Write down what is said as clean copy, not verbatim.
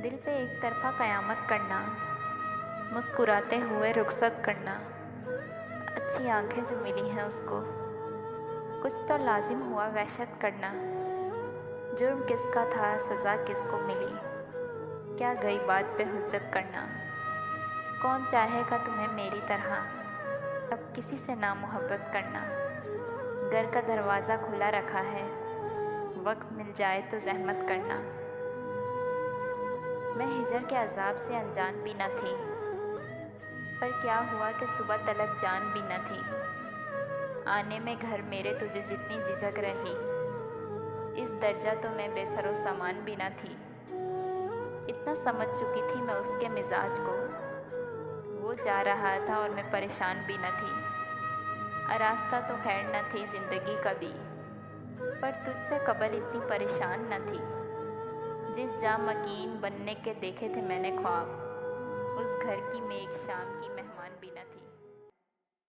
दिल पे एक तरफ़ा क़यामत करना, मुस्कुराते हुए रुख़सत करना। अच्छी आँखें जो मिली हैं उसको, कुछ तो लाज़िम हुआ वहशत करना। जुर्म किसका था, सज़ा किसको मिली, क्या गई बात पे हुज्जत करना। कौन चाहेगा तुम्हें मेरी तरह, अब किसी से ना मोहब्बत करना। घर का दरवाज़ा खुला रखा है, वक्त मिल जाए तो ज़हमत करना। मैं हिजर के अज़ाब से अनजान भी न थी, पर क्या हुआ कि सुबह तलक जान भी न थी। आने में घर मेरे तुझे जितनी झिझक रही, इस दर्जा तो मैं बेसरो सामान भी न थी। इतना समझ चुकी थी मैं उसके मिजाज को, वो जा रहा था और मैं परेशान भी न थी। आरास्ता तो खैर न थी ज़िंदगी कभी, पर तुझसे कबल इतनी परेशान न थी। जिस जा मकीन बनने के देखे थे मैंने ख्वाब, उस घर की मैं एक शाम की मेहमान भी न थी।